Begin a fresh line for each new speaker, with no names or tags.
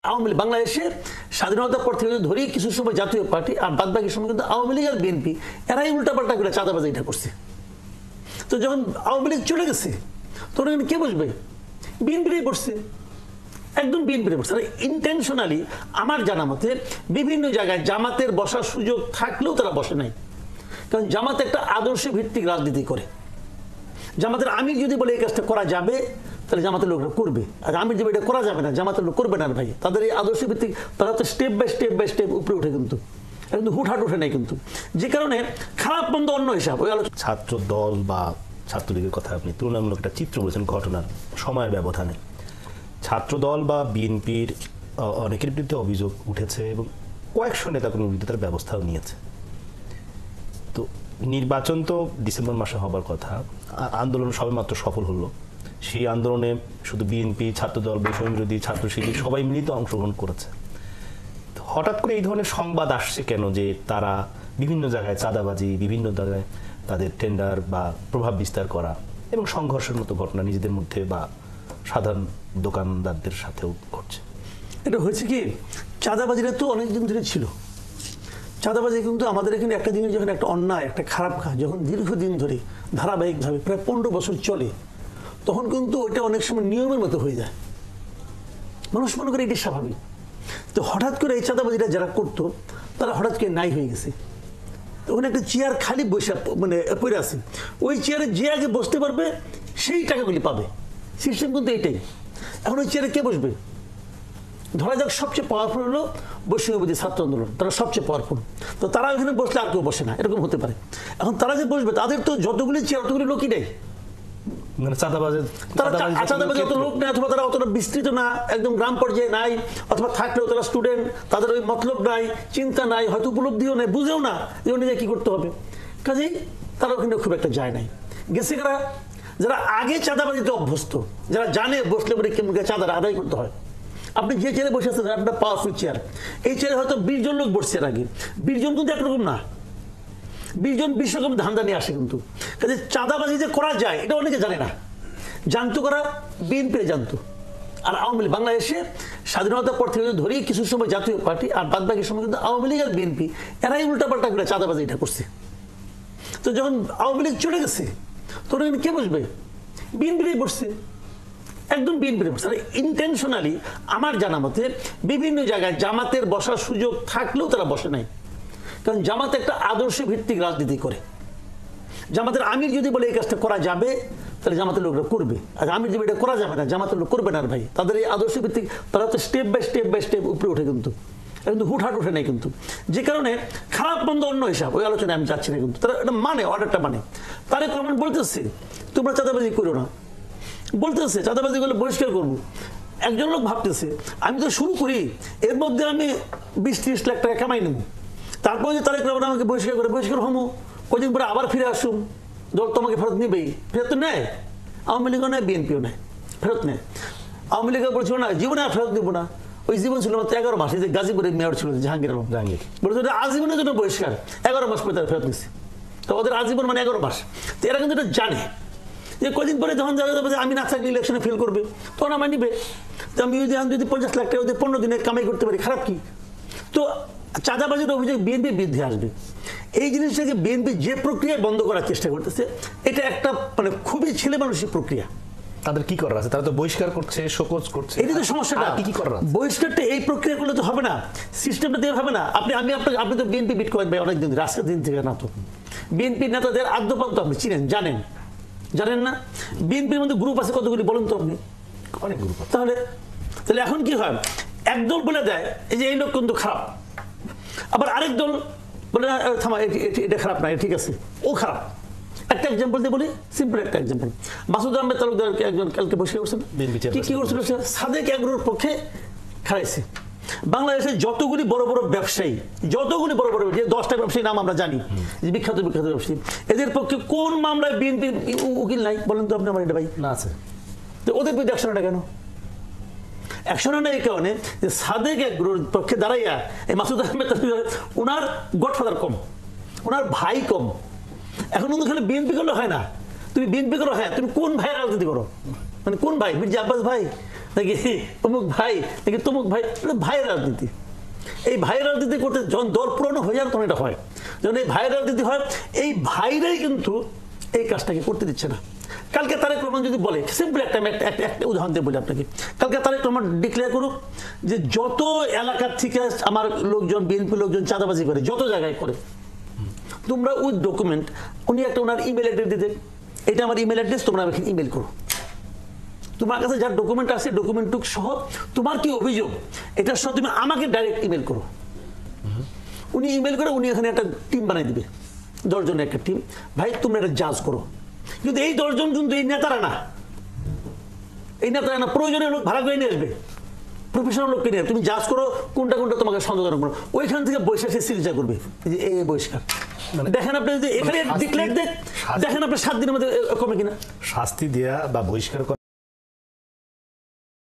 আওয়ামী লীগ বাংলাদেশে স্বাধীনতার পর থেকে ধরি কিছু সময় জাতীয় পার্টি আর বাদ বাকি সময় কিন্তু আওয়ামী লীগ আর বিএনপি এরাই উল্টাপাল্টা করে চাঁদাবাজি এটা করছে। তো যখন আওয়ামী লীগ চলে গেছে তখন কে বসবে? বিএনপিটাই বসছে, একদম বিএনপির বসছে। ইন্টেনশনালি আমার জানা মতে বিভিন্ন জায়গায় জামাতের বসার সুযোগ থাকলেও তারা বসে নাই, কারণ জামাত একটা আদর্শ ভিত্তিক রাজনীতি করে। জামাতের আমির যদি বলে এই কাজটা করা যাবে তাহলে জামাতের লোকরা করবে, আর আমির যদি এটা করা যাবে না জামাতের লোক করবে না ভাই। তাদের এই আদর্শ ভিত্তিক তারা তো স্টেপ বাই স্টেপ উপরে উঠে, কিন্তু হুটহাট উঠে নাই কিন্তু, যে কারণে খারাপ মন্দ অন্য হিসাব। ওই
ছাত্র দল বা ছাত্রলীগের কথা আপনি তুলনামূলক একটা চিত্র বলেছেন ঘটনার সময়ের ব্যবধানে। ছাত্র দল বা বিএনপির অনেকের বিরুদ্ধে অভিযোগ উঠেছে এবং কয়েকশো নেতাকর্মীর বিরুদ্ধে তার ব্যবস্থাও নিয়েছে। তো নির্বাচন তো ডিসেম্বর মাসে হবার কথা, আন্দোলন সবেমাত্র সফল হলো। সেই আন্দোলনে শুধু বিএনপি, ছাত্রদল, বৈষম্য বিরোধী, ছাত্র শিবির সবাই মিলিত অংশগ্রহণ করেছে। হঠাৎ করে এই ধরনের সংবাদ আসছে কেন যে তারা বিভিন্ন জায়গায় চাঁদাবাজি, বিভিন্ন জায়গায় তাদের টেন্ডার বা প্রভাব বিস্তার করা এবং সংঘর্ষের মতো ঘটনা নিজেদের মধ্যে বা সাধারণ দোকানদারদের সাথেও ঘটছে?
এটা হয়েছে কি, চাঁদাবাজিটা তো অনেকদিন ধরে ছিল। চাঁদাবাজি কিন্তু আমাদের এখানে একটা জিনিস, যখন একটা অন্যায়, একটা খারাপ কাজ যখন দীর্ঘদিন ধরে ধারাবাহিকভাবে প্রায় 15 বছর চলে, তখন কিন্তু ওইটা অনেক সময় নিয়মের মতো হয়ে যায়। মানুষ মনে করে এটা স্বাভাবিক। তো হঠাৎ করে এই চাঁদাবাজিটা যারা করতো তারা হঠাৎ করে নাই হয়ে গেছে। ওখানে একটা চেয়ার খালি বসে মানে পড়ে আছে, ওই চেয়ারে যে আগে বসতে পারবে সেই টাকাগুলি পাবে। সিস্টেম কিন্তু এইটাই। এখন ওই চেয়ারে কে বসবে? ধরা যাক সবচেয়ে পাওয়ারফুল হলো বৈষম্যবিরোধী ছাত্র আন্দোলন, তারা সবচেয়ে পাওয়ারফুল। তো তারা ওখানে বসলে আর কেউ বসে না, এরকম হতে পারে। এখন তারা যে বসবে তাদের তো যতগুলি চেয়ার অতগুলি লোকই নেই, লোক নেই, অথবা তারা অতটা বিস্তৃত না, একদম গ্রাম পর্যায়ে নাই, অথবা থাকলেও তারা স্টুডেন্ট, তাদের ওই মতলব নাই, চিন্তা নাই, হয়তো উপলব্ধিও নেই, বুঝেও না যে নিজে কি করতে হবে। কাজেই তারা ওখানে খুব একটা যায় নাই। গেছে কারা? যারা আগে চাঁদাবাজিতে অভ্যস্ত, যারা জানে বসলে পরে কেমন চাঁদাটা আদায় করতে হয়। আপনি যে চেয়ারে বসে আছেন আপনার পাওয়ারফুল চেয়ার, এই চেয়ারে হয়তো 20 জন লোক বসছে আগে। 20 জন কিন্তু একরকম না, 20 জন 20 রকম ধান্দা নিয়ে আসে। কিন্তু কাজে চাঁদাবাজি যে করা যায় এটা অনেকে জানে না। জানতো করা বিএনপি জানতো, আর আওয়ামী লীগ বাংলাদেশে স্বাধীনতার পর থেকে ধরি কিছু সময় জাতীয় পার্টি আর বাদ বাকি সময় কিন্তু আওয়ামী লীগ আর বিএনপি এরাই উল্টাপাল্টা করে চাঁদাবাজি এটা করছে। তো যখন আওয়ামী লীগ চলে গেছে তখন কে বসবে? বিএনপিটাই বসছে, একদম বিএনপির বসছে। ইন্টেনশনালি আমার জানা মতে বিভিন্ন জায়গায় জামাতের বসার সুযোগ থাকলেও তারা বসে নাই, কারণ জামাত একটা আদর্শ ভিত্তিক রাজনীতি করে। জামাতের আমির যদি বলে এই কাজটা করা যাবে তাহলে জামাতের লোকরা করবে, আর আমির যদি এটা করা যাবে না জামাতের লোক করবে না ভাই। তাদের এই আদর্শ ভিত্তিক তারা তো স্টেপ বাই স্টেপ উপরে উঠে, কিন্তু হুটহাট উঠে নেই কিন্তু, যে কারণে খারাপ মন্দ অন্য হিসাব। ওই আলোচনায় আমি যাচ্ছি না, কিন্তু তারা এটা মানে অর্ডারটা মানে। তারেক রহমান বলতেছে তোমরা চাঁদাবাজি করো না, বলতেছে চাঁদাবাজি করলে বহিষ্কার করবো। একজন লোক ভাবতেছে আমি তো শুরু করি, এর মধ্যে আমি 20-30 লাখ টাকা কামাই নেব, তারপরে যে তারেক রহমান আমাকে বহিষ্কার হমো, কদিন পরে আবার ফিরে আসুন, দল তোমাকে ফেরত নেবেই। ফেরত নেয় আওয়ামী লীগও নেয়, বিএনপিও নেয়, ফেরত নেয়। আওয়ামী লীগও বলছিল না জীবনে আর ফেরত দেবো না, ওই জীবন ছিল মাত্র 11 মাস। এই যে গাজীপুরের মেয়র ছিল জাহাঙ্গীর আলম, বলছিল আজীবনের জন্য বহিষ্কার, 11 মাস পরে তারা ফেরত নিচ্ছে। তো ওদের আজীবন মানে 11 মাস। তো এরা কিন্তু এটা জানে যে কদিন পরে যখন জানা যাবে যে আমি না থাকলে ইলেকশনে ফেল করবে, তখন আমার নিবে। তো আমি যদি 50 লাখ টাকা 15 দিনে কামাই করতে পারি, খারাপ কি? তো চাঁদাবাজির অভিযোগ বিএনপির বিরুদ্ধে আসবে। এই জিনিসটাকে বিএনপি যে প্রক্রিয়ায় বন্ধ করার চেষ্টা করতেছে, এটা একটা মানে খুবই ছেলে মানুষের প্রক্রিয়া।
তাদের কি করার আছে? তারা তো বহিষ্কার করছে, শোকজ করছে,
এটাই তো সমস্যাটা।
কি করার আছে?
বহিষ্কারটা এই প্রক্রিয়া করলে তো হবে না, সিস্টেমটা দিয়ে হবে না। আপনি তো বিএনপি বিট করেন ভাই অনেকদিন, আজকের দিন থেকে না। তো বিএনপি নেতাদের আদ্যপান্ত আপনি চিনেন, জানেন না? বিএনপির মধ্যে গ্রুপ আছে কতগুলি বলেন তো আপনি?
অনেক গ্রুপ।
তাহলে এখন কি হয়, একদল বলে দেয় এই যে এই লোক কিন্তু খারাপ, আবার আরেক দল বলে থামা এটা খারাপ না, ঠিক আছে ও খারাপ। একটা এক্সাম্পল দিয়ে বলি, সিম্পল একটা এক্সাম্পল। মাসুদ আহমেদ তালুকদারকে একজন কালকে বসে করছেন, কি করছিল? সাদেক এগ্রোর পক্ষে খারাইছে। বাংলাদেশের যতগুলি বড় বড় ব্যবসায়ী, যে 10টা ব্যবসায়ী নাম আমরা জানি, যে বিখ্যাত ব্যবসায়ী, এদের পক্ষে কোন মামলায় বিএনপির উকিল নাই বলেন তো আপনি আমার? এটা ভাই না আছে। তো ওদের বিরুদ্ধে অ্যাকশনটা কেন? অ্যাকশনটা এই কারণে যে সাদেক এগ্রোর পক্ষে দাঁড়াইয়া এই মাসুদ আহমেদ ওনার গডফাদার কম, ওনার ভাই কম। এখন কিন্তু খালি বিএনপি করলে হয় না, তুমি বিএনপি করো, হ্যাঁ তুমি কোন ভাইয়ের রাজনীতি করো, মানে কোন ভাই? মির্জা আব্বাস ভাই নাকি অমুক ভাই নাকি তমুক ভাই, ভাইয়ের রাজনীতি। এই ভাইয়ের রাজনীতি করতে যখন দল পুরনো হয়ে যাবে তখন এটা হয়। যখন এই ভাইয়ের রাজনীতি হয়, এই ভাইরাই কিন্তু এই কাজটাকে করতে দিচ্ছে না। কালকে তারেক রহমান যদি বলে, সিম্পল একটা উদাহরণ দিয়ে বলি আপনাকে, কালকে তারেক রহমান ডিক্লেয়ার করুক যে যত এলাকার থেকে আমার লোকজন, বিএনপি লোকজন চাঁদাবাজি করে, যত জায়গায় করে, তোমরা উইথ ডকুমেন্ট, উনি একটা ওনার ইমেল অ্যাড্রেস দিতে, এটা আমার ইমেল অ্যাড্রেস, তোমরা আমাকে ইমেল করো, তোমার কাছে যার ডকুমেন্ট আছে ডকুমেন্টটুক সহ তোমার কি অভিযোগ এটা সহ তুমি আমাকে ডাইরেক্ট ইমেল করো। উনি ইমেল করে উনি এখানে একটা টিম বানিয়ে দিবে, 10 জনের একটা টিম, ভাই তোমরা এটা জাজ করো। কিন্তু এই 10 জন কিন্তু এই নেতারা না, এই নেতারা না, প্রয়োজনীয় লোক ভাড়া করে নিয়ে আসবে, প্রফেশনাল লোককে নিয়ে তুমি জাজ করো কোনটা কোনটা তোমাকে সন্দেহজনক করো, ওইখান থেকে বৈশাখী সিরিজা করবে এই যে এই বহিষ্কার। দেখেন আপনি যদি এখানে ডিক্লেয়ার দেন, দেখেন আপনি 7 দিনের মধ্যে কমে কিনা।
শাস্তি দেয়া বা বহিষ্কার